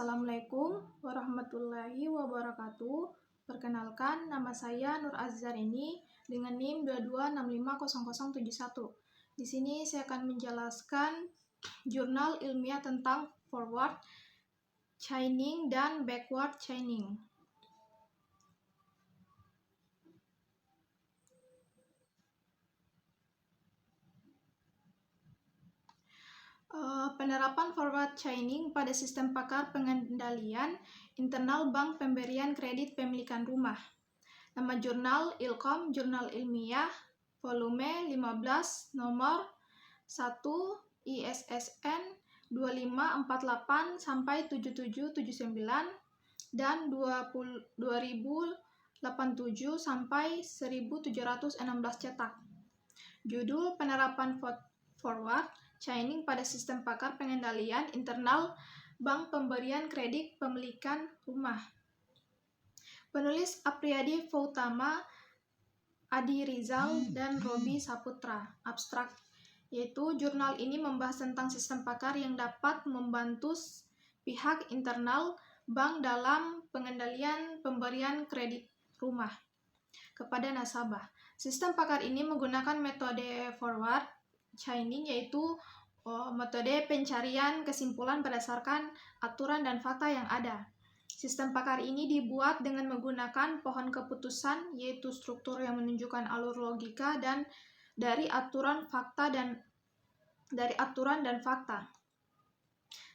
Assalamualaikum warahmatullahi wabarakatuh. Perkenalkan, nama saya Nur Azzarini dengan NIM 22650071. Di sini saya akan menjelaskan jurnal ilmiah tentang forward chaining dan backward chaining. Penerapan forward chaining pada sistem pakar pengendalian internal bank pemberian kredit pemilikan rumah. Nama jurnal Ilkom, Jurnal Ilmiah, volume 15, nomor 1, ISSN 2548-7779 dan 2087-1716 cetak. Judul penerapan forward chaining pada sistem pakar pengendalian internal bank pemberian kredit pemilikan rumah. Penulis Apriyadi Foutama, Adi Rizal, dan Robi Saputra. Abstrak, yaitu jurnal ini membahas tentang sistem pakar yang dapat membantu pihak internal bank dalam pengendalian pemberian kredit rumah kepada nasabah. Sistem pakar ini menggunakan metode forward chaining, yaitu metode pencarian kesimpulan berdasarkan aturan dan fakta yang ada. Sistem pakar ini dibuat dengan menggunakan pohon keputusan, yaitu struktur yang menunjukkan alur logika dan dari aturan dan fakta.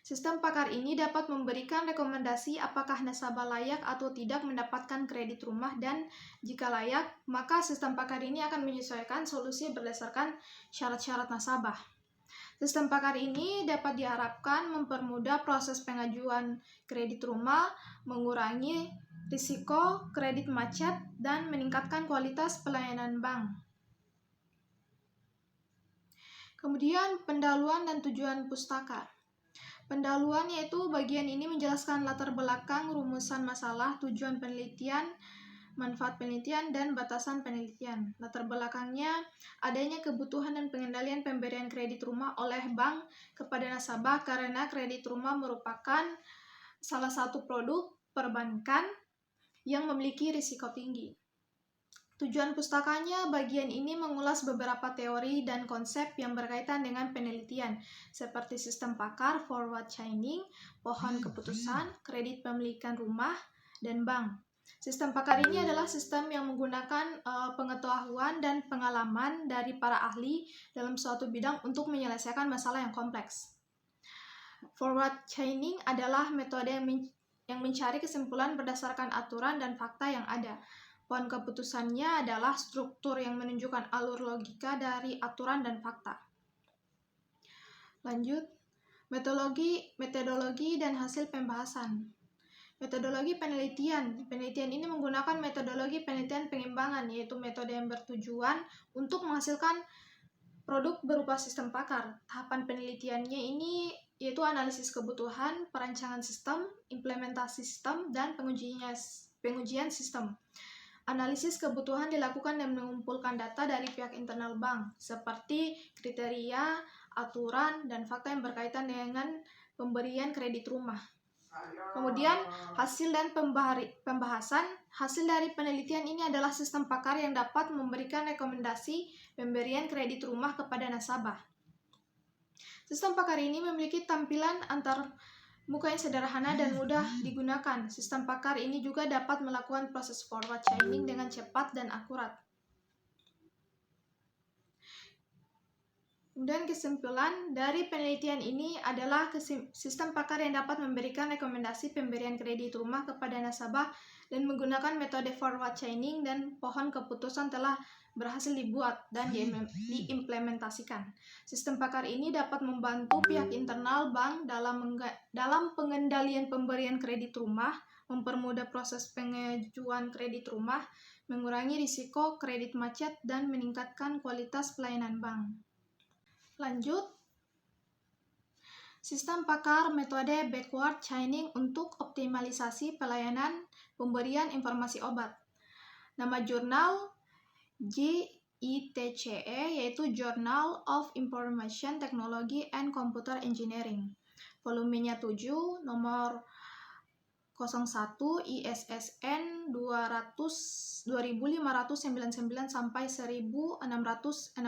Sistem pakar ini dapat memberikan rekomendasi apakah nasabah layak atau tidak mendapatkan kredit rumah, dan jika layak, maka sistem pakar ini akan menyesuaikan solusi berdasarkan syarat-syarat nasabah. Sistem pakar ini dapat diharapkan mempermudah proses pengajuan kredit rumah, mengurangi risiko kredit macet, dan meningkatkan kualitas pelayanan bank. Kemudian, pendahuluan dan tujuan pustaka. Pendahuluan yaitu bagian ini menjelaskan latar belakang, rumusan masalah, tujuan penelitian, manfaat penelitian, dan batasan penelitian. Latar belakangnya, adanya kebutuhan dan pengendalian pemberian kredit rumah oleh bank kepada nasabah karena kredit rumah merupakan salah satu produk perbankan yang memiliki risiko tinggi. Tujuan pustakanya, bagian ini mengulas beberapa teori dan konsep yang berkaitan dengan penelitian, seperti sistem pakar, forward chaining, pohon keputusan, kredit pemilikan rumah, dan bank. Sistem pakar ini adalah sistem yang menggunakan pengetahuan dan pengalaman dari para ahli dalam suatu bidang untuk menyelesaikan masalah yang kompleks. Forward chaining adalah metode yang mencari kesimpulan berdasarkan aturan dan fakta yang ada. Pohon keputusannya adalah struktur yang menunjukkan alur logika dari aturan dan fakta. Lanjut, metodologi dan hasil pembahasan. Metodologi penelitian. Penelitian ini menggunakan metodologi penelitian pengimbangan, yaitu metode yang bertujuan untuk menghasilkan produk berupa sistem pakar. Tahapan penelitiannya ini yaitu analisis kebutuhan, perancangan sistem, implementasi sistem, dan pengujian sistem. Analisis kebutuhan dilakukan dan mengumpulkan data dari pihak internal bank, seperti kriteria, aturan, dan fakta yang berkaitan dengan pemberian kredit rumah. Kemudian, hasil dan pembahasan. Hasil dari penelitian ini adalah sistem pakar yang dapat memberikan rekomendasi pemberian kredit rumah kepada nasabah. Sistem pakar ini memiliki tampilan antar muka yang sederhana dan mudah digunakan. Sistem pakar ini juga dapat melakukan proses forward chaining dengan cepat dan akurat. Dan kesimpulan dari penelitian ini adalah sistem pakar yang dapat memberikan rekomendasi pemberian kredit rumah kepada nasabah dan menggunakan metode forward chaining dan pohon keputusan telah berhasil dibuat dan diimplementasikan. Sistem pakar ini dapat membantu pihak internal bank dalam pengendalian pemberian kredit rumah, mempermudah proses pengajuan kredit rumah, mengurangi risiko kredit macet, dan meningkatkan kualitas pelayanan bank. Lanjut, sistem pakar metode backward chaining untuk optimalisasi pelayanan pemberian informasi obat. Nama jurnal JITCE, yaitu Journal of Information Technology and Computer Engineering. Volumenya 7, nomor 01 ISSN 2599 sampai 1663.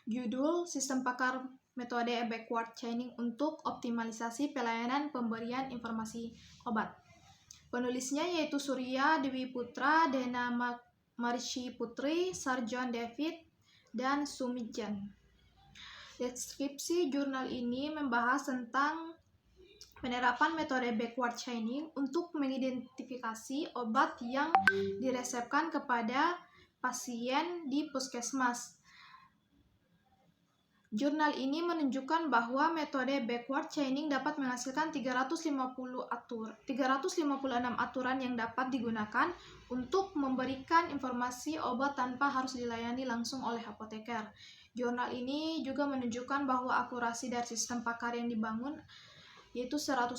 Judul Sistem Pakar Metode Backward Chaining untuk Optimalisasi Pelayanan Pemberian Informasi Obat. Penulisnya yaitu Surya Dewi Putra, Dena Marishi Putri, Sarjon David, dan Sumijan. Deskripsi jurnal ini membahas tentang penerapan metode backward chaining untuk mengidentifikasi obat yang diresepkan kepada pasien di puskesmas. Jurnal ini menunjukkan bahwa metode backward chaining dapat menghasilkan 356 aturan yang dapat digunakan untuk memberikan informasi obat tanpa harus dilayani langsung oleh apoteker. Jurnal ini juga menunjukkan bahwa akurasi dari sistem pakar yang dibangun yaitu 100%.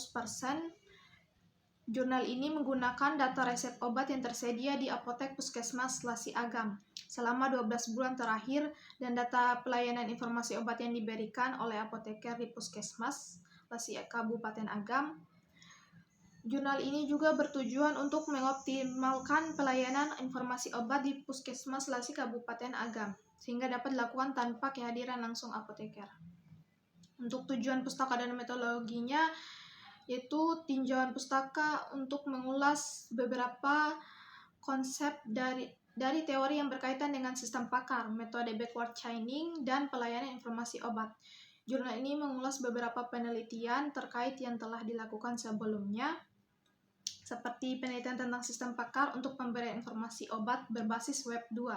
Jurnal ini menggunakan data resep obat yang tersedia di apotek puskesmas Lasi Agam selama 12 bulan terakhir dan data pelayanan informasi obat yang diberikan oleh apoteker di puskesmas Lasi Kabupaten Agam. Jurnal ini juga bertujuan untuk mengoptimalkan pelayanan informasi obat di puskesmas Lasi Kabupaten Agam sehingga dapat dilakukan tanpa kehadiran langsung apoteker. Untuk tujuan pustaka dan metodologinya, yaitu tinjauan pustaka untuk mengulas beberapa konsep dari teori yang berkaitan dengan sistem pakar, metode backward chaining, dan pelayanan informasi obat. Jurnal ini mengulas beberapa penelitian terkait yang telah dilakukan sebelumnya, seperti penelitian tentang sistem pakar untuk pemberian informasi obat berbasis Web 2.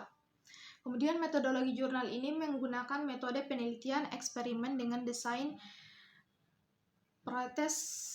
Kemudian metodologi jurnal ini menggunakan metode penelitian eksperimen dengan desain pretest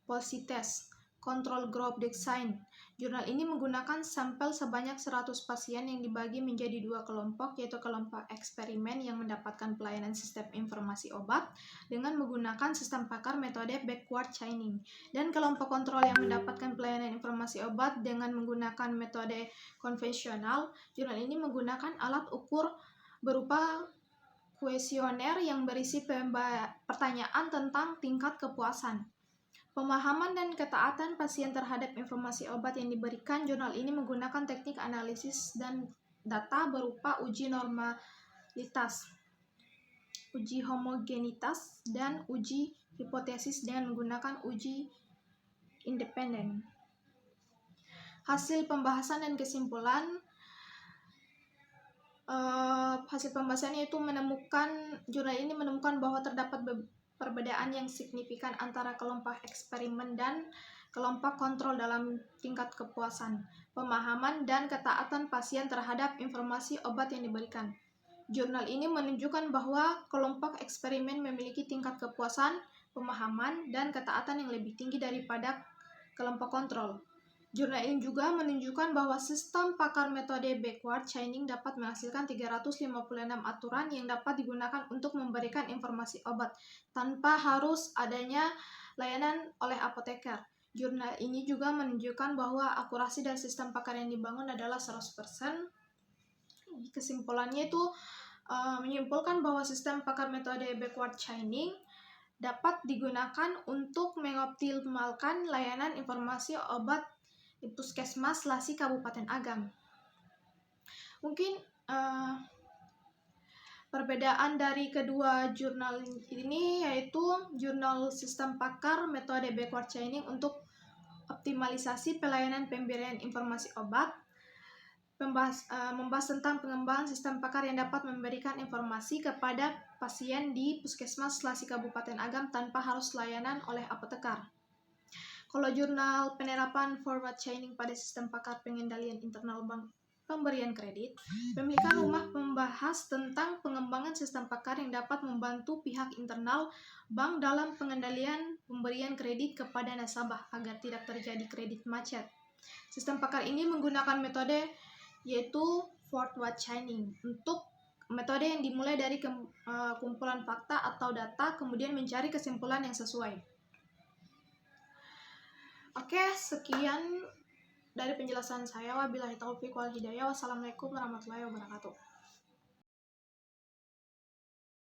post-test control group design. Jurnal ini menggunakan sampel sebanyak 100 pasien yang dibagi menjadi 2 kelompok, yaitu kelompok eksperimen yang mendapatkan pelayanan sistem informasi obat dengan menggunakan sistem pakar metode backward chaining, dan kelompok kontrol yang mendapatkan pelayanan informasi obat dengan menggunakan metode konvensional. Jurnal ini menggunakan alat ukur berupa kuesioner yang berisi pertanyaan tentang tingkat kepuasan, pemahaman dan ketaatan pasien terhadap informasi obat yang diberikan. Jurnal ini menggunakan teknik analisis dan data berupa uji normalitas, uji homogenitas, dan uji hipotesis dengan menggunakan uji independen. Hasil pembahasan dan kesimpulan. Hasil pembahasannya itu jurnal ini menemukan bahwa terdapat perbedaan yang signifikan antara kelompok eksperimen dan kelompok kontrol dalam tingkat kepuasan, pemahaman, dan ketaatan pasien terhadap informasi obat yang diberikan. Jurnal ini menunjukkan bahwa kelompok eksperimen memiliki tingkat kepuasan, pemahaman, dan ketaatan yang lebih tinggi daripada kelompok kontrol. Jurnal ini juga menunjukkan bahwa sistem pakar metode backward chaining dapat menghasilkan 356 aturan yang dapat digunakan untuk memberikan informasi obat tanpa harus adanya layanan oleh apoteker. Jurnal ini juga menunjukkan bahwa akurasi dari sistem pakar yang dibangun adalah 100%. Kesimpulannya itu menyimpulkan bahwa sistem pakar metode backward chaining dapat digunakan untuk mengoptimalkan layanan informasi obat di puskesmas Lasi Kabupaten Agam. Mungkin perbedaan dari kedua jurnal ini yaitu jurnal sistem pakar metode backward chaining untuk optimalisasi pelayanan pemberian informasi obat membahas tentang pengembangan sistem pakar yang dapat memberikan informasi kepada pasien di puskesmas Lasi Kabupaten Agam tanpa harus layanan oleh apoteker. Kalau jurnal penerapan forward chaining pada sistem pakar pengendalian internal bank pemberian kredit, pemilikan rumah membahas tentang pengembangan sistem pakar yang dapat membantu pihak internal bank dalam pengendalian pemberian kredit kepada nasabah agar tidak terjadi kredit macet. Sistem pakar ini menggunakan metode yaitu forward chaining untuk metode yang dimulai dari kumpulan fakta atau data kemudian mencari kesimpulan yang sesuai. Oke, sekian dari penjelasan saya. Wabillahi taufiq wal hidayah. Wassalamualaikum warahmatullahi wabarakatuh.